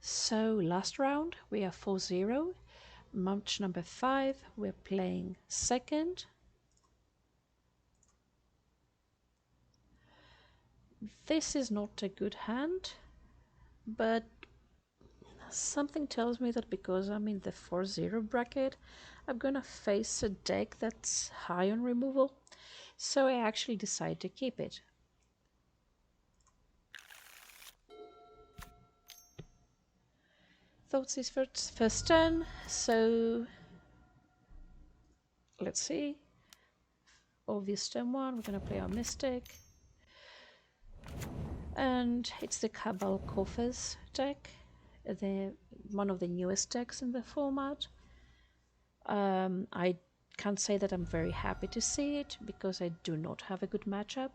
So last round we are 4-0. Match number 5, we're playing second. This is not a good hand, but something tells me that because I'm in the 4-0 bracket, I'm gonna face a deck that's high on removal, so I actually decide to keep it. Thoughts is first turn, so let's see. Obvious turn 1, we're gonna play our Mystic. And it's the Cabal Coffers deck, one of the newest decks in the format. I can't say that I'm very happy to see it because I do not have a good matchup.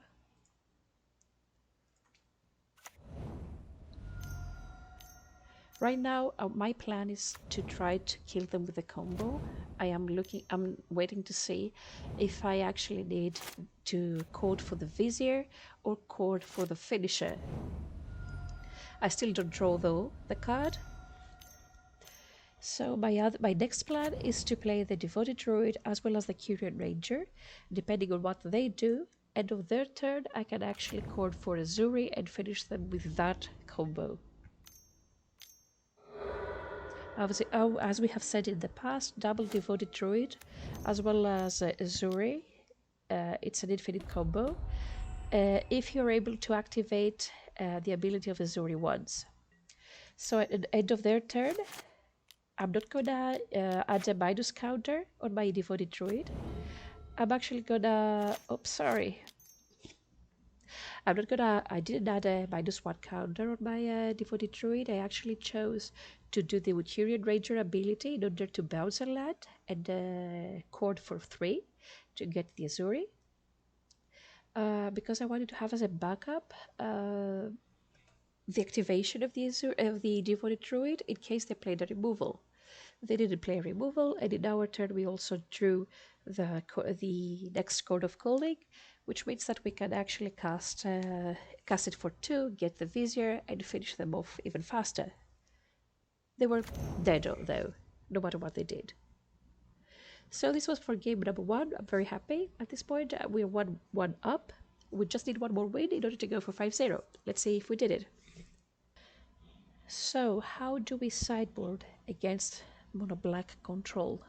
Right now, my plan is to try to kill them with a combo. I'm waiting to see if I actually need to code for the Vizier or code for the Finisher. I still don't draw though the card. So my next plan is to play the Devoted Druid as well as the Curious Ranger. Depending on what they do, end of their turn, I can actually code for Azuri and finish them with that combo. Obviously, as we have said in the past, double Devoted Druid as well as Azuri, it's an infinite combo. If you're able to activate the ability of Azuri once. So at the end of their turn, I'm not gonna add a minus counter on my Devoted Druid. I'm actually gonna... Oops, sorry. I didn't add a -1 counter on my Devoted Druid. I actually chose to do the Curious Ranger ability in order to bounce a land and cord for 3 to get the Azuri. Because I wanted to have as a backup the activation of the Devoted Druid in case they played a removal. They didn't play removal, and in our turn we also drew the next Code of Calling, which means that we can actually cast it for 2, get the Vizier, and finish them off even faster. They were dead though, no matter what they did. So this was for game number 1. I'm very happy at this point. We're 1 up. We just need one more win in order to go for 5-0. Let's see if we did it. So how do we sideboard against mono black control,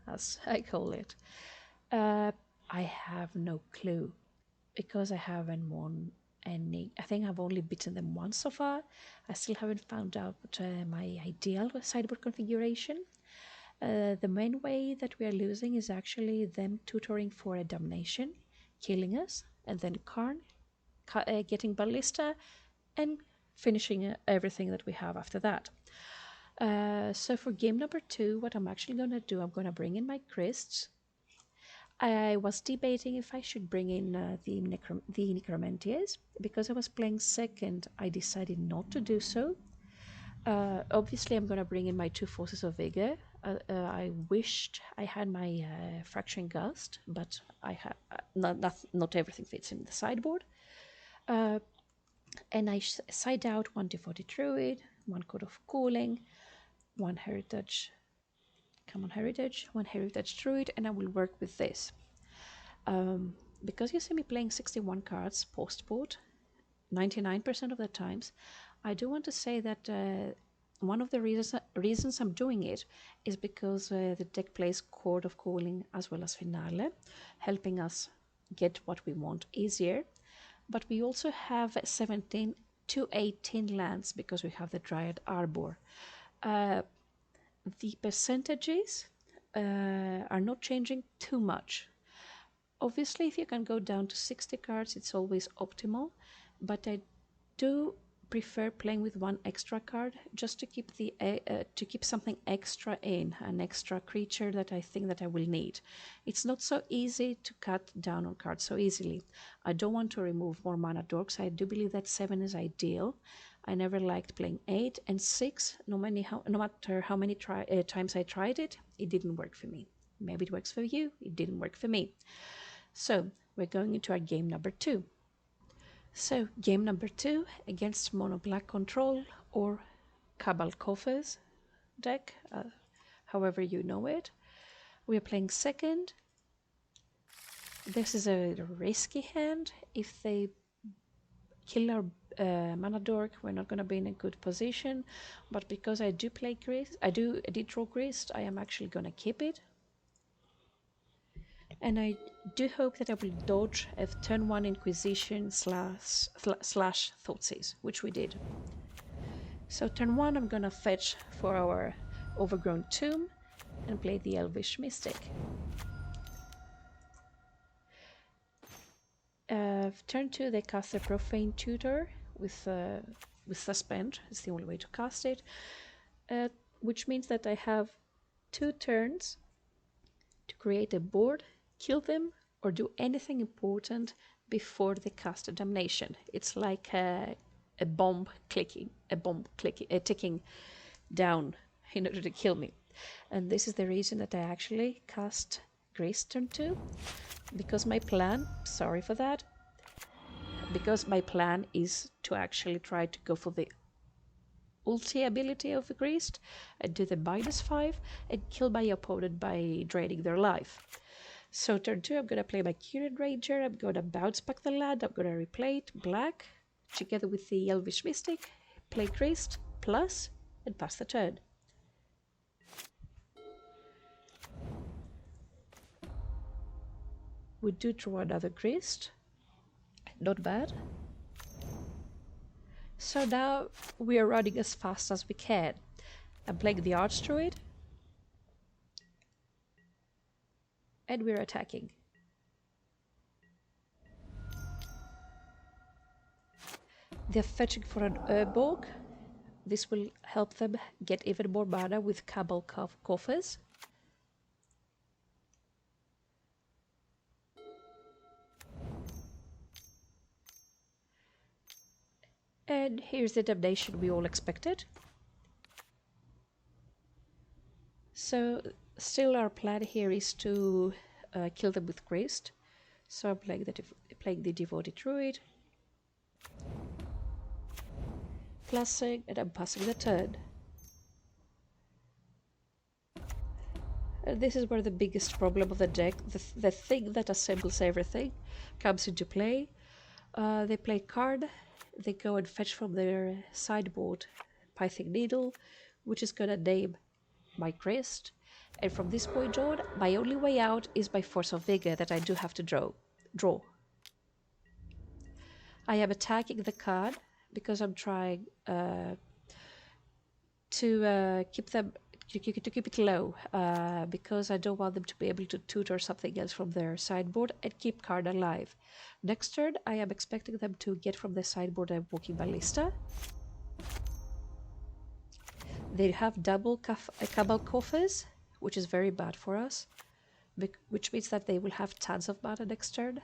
as I call it? I have no clue because I haven't won any. I think I've only beaten them once so far. I still haven't found out my ideal sideboard configuration. The main way that we are losing is actually them tutoring for a Damnation, killing us, and then Karn getting Ballista and finishing everything that we have after that. So for game number 2, what I'm actually going to do, I'm going to bring in my Christs. I was debating if I should bring in the Necromantias. Because I was playing second, I decided not to do so. Obviously, I'm going to bring in my 2 Forces of Vigor. I wished I had my Fracturing Gust, but I have not everything fits in the sideboard. And I side out 1 Devoted Druid, 1 Code of Cooling, 1 Heritage. Come on, Heritage, 1 Heritage Druid, and I will work with this. Because you see me playing 61 cards post-board, 99% of the times, I do want to say that one of the reasons I'm doing it is because the deck plays Chord of Cooling as well as Finale, helping us get what we want easier. But we also have 17 to 18 lands because we have the Dryad Arbor. The percentages are not changing too much. Obviously, if you can go down to 60 cards, it's always optimal, but I do prefer playing with 1 extra card just to keep something extra in, an extra creature that I think that I will need. It's not so easy to cut down on cards so easily. I don't want to remove more mana dorks. I do believe that 7 is ideal. I never liked playing 8 and 6. No matter how many times I tried it, it didn't work for me. Maybe it works for you. It didn't work for me. So we're going into our game number 2. So game number 2 against mono black control or Cabal Coffers deck, however you know it. We are playing second. This is a risky hand. If they kill our mana dork, we're not going to be in a good position. But because I do play Grist, I did draw Grist, I am actually going to keep it. And I do hope that I will dodge a turn 1 Inquisition slash Thoughtseize, which we did. So turn 1 I'm going to fetch for our Overgrown Tomb and play the Elvish Mystic. Turn 2 they cast the Profane Tutor with Suspend. It's the only way to cast it, which means that I have 2 turns to create a board, kill them, or do anything important before they cast a damnation. It's like a bomb ticking down in order to kill me. And this is the reason that I actually cast Grist turn 2, because my plan, sorry for that, because my plan is to actually try to go for the ulti ability of the Grist and do the -5 and kill my opponent by draining their life. So turn 2 I'm going to play my Kirin Ranger, I'm going to bounce back the land, I'm going to replay it black together with the Elvish Mystic, play Grist, plus, and pass the turn. We do draw another Grist, not bad. So now we are running as fast as we can. I'm playing the Archdruid, and we're attacking. They're fetching for an Urborg. This will help them get even more mana with Cabal Coffers. And here's the damnation we all expected. So still our plan here is to kill them with Grist. So I'm playing the Devoted Druid, plusing, and I'm passing the turn. This is where the biggest problem of the deck, the thing that assembles everything, comes into play. They play card, they go and fetch from their sideboard Pything Needle, which is gonna name my Grist, and from this point on, my only way out is by Force of Vigor that I do have to draw. I am attacking the card because I'm trying to keep it low, because I don't want them to be able to tutor something else from their sideboard and keep card alive. Next turn, I am expecting them to get from the sideboard a Walking Ballista. They have double Cabal Coffers, which is very bad for us, which means that they will have tons of mana next turn.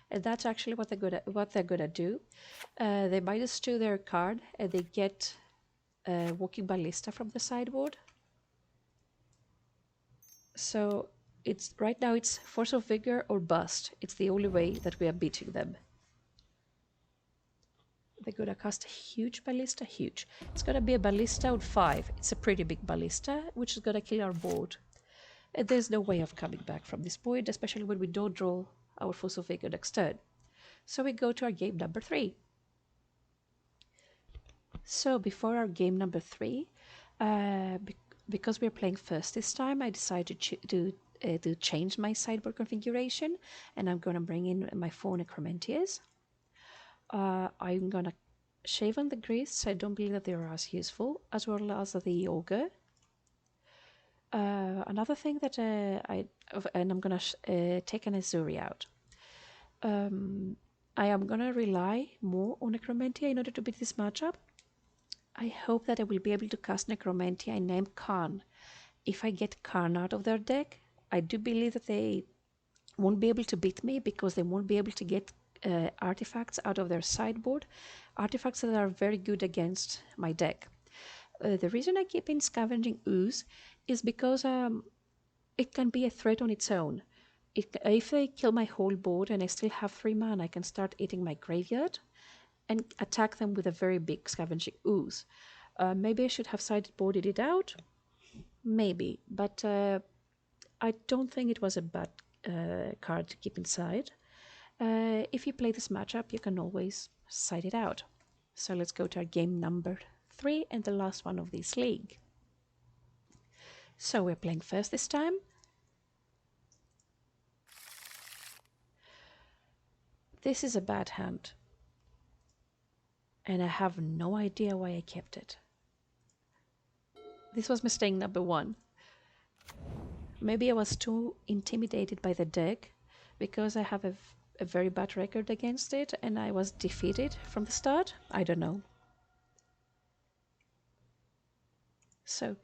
And that's actually what they're gonna do. They -2 their card, and they get Walking Ballista from the sideboard. So right now it's Force of Vigor or bust. It's the only way that we are beating them. They're gonna cast a huge ballista, huge. It's gonna be a ballista on 5. It's a pretty big ballista, which is gonna kill our board. And there's no way of coming back from this point, especially when we don't draw our Force of Vigor next turn. So we go to our game number 3. So before our game number 3, because we're playing first this time, I decided to change my sideboard configuration, and I'm gonna bring in my 4 Necromentias. I'm gonna shave on the Grists. I don't believe that they are as useful, as well as the Ogre. Another thing that I'm gonna take an Azuri out. I am gonna rely more on Necromentia in order to beat this matchup. I hope that I will be able to cast Necromentia and name Karn. If I get Karn out of their deck, I do believe that they won't be able to beat me, because they won't be able to get artifacts out of their sideboard, artifacts that are very good against my deck. The reason I keep in Scavenging Ooze is because it can be a threat on its own. If they kill my whole board and I still have 3 mana, I can start eating my graveyard, and attack them with a very big scavenging ooze. Maybe I should have sideboarded it out. Maybe, but I don't think it was a bad card to keep inside. If you play this matchup, you can always side it out. So let's go to our game number 3 and the last one of this league. So we're playing first this time. This is a bad hand. And I have no idea why I kept it. This was mistake number 1. Maybe I was too intimidated by the deck because I have a very bad record against it and I was defeated from the start. I don't know. So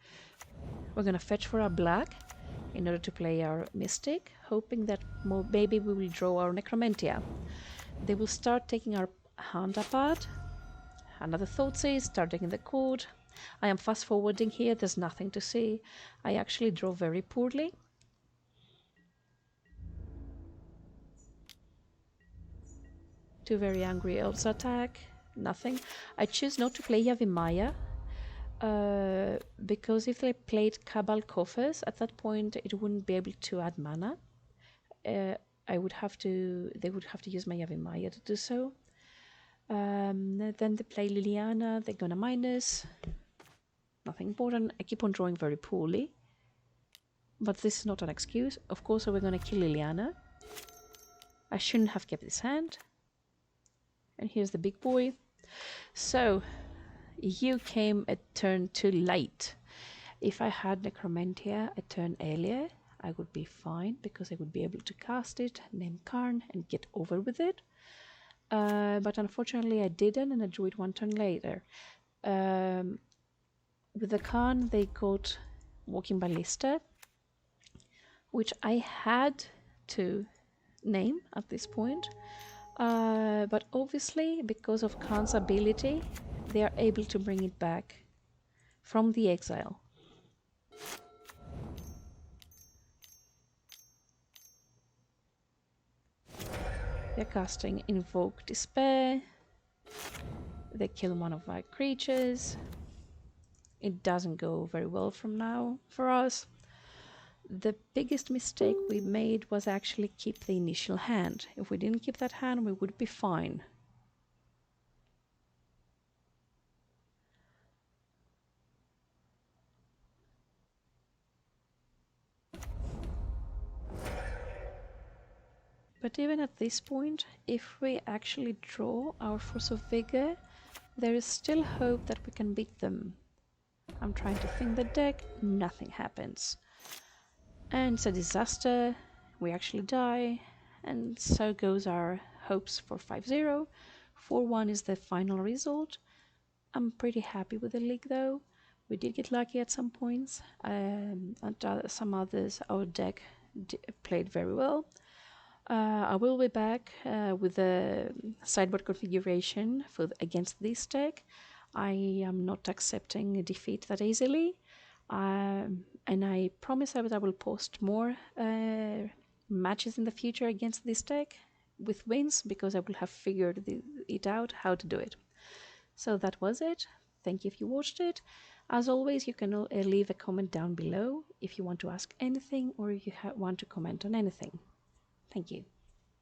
we're gonna fetch for our black in order to play our mystic, hoping that maybe we will draw our necromantia. They will start taking our hand apart. Another thought says start taking the cord. I am fast forwarding here, there's nothing to see. I actually draw very poorly. Two very angry elves attack, nothing. I choose not to play Yavimaya because if they played Cabal Coffers, at that point it wouldn't be able to add mana. They would have to use my Yavimaya to do so. Then they play Liliana, they're gonna minus. Nothing important. I keep on drawing very poorly. But this is not an excuse. Of course, we're gonna kill Liliana. I shouldn't have kept this hand. And here's the big boy. So, you came a turn too late. If I had Necromantia a turn earlier, I would be fine because I would be able to cast it, name Karn, and get over with it. But unfortunately I didn't, and I drew it one turn later. With the Karn, they got Walking Ballista, which I had to name at this point. But obviously, because of Khan's ability, they are able to bring it back from the exile. They're casting Invoke Despair. They kill one of my creatures. It doesn't go very well from now for us. The biggest mistake we made was actually keep the initial hand. If we didn't keep that hand, we would be fine. But even at this point, if we actually draw our Force of Vigor, there is still hope that we can beat them. I'm trying to think the deck, nothing happens. And it's a disaster, we actually die, and so goes our hopes for 5-0. 4-1 is the final result. I'm pretty happy with the league though. We did get lucky at some points, and some others our deck played very well. I will be back with the sideboard configuration against this deck. I am not accepting a defeat that easily. And I promise that I will post more matches in the future against this deck with wins because I will have figured it out how to do it. So that was it. Thank you if you watched it. As always, you can leave a comment down below if you want to ask anything or if you want to comment on anything. Thank you.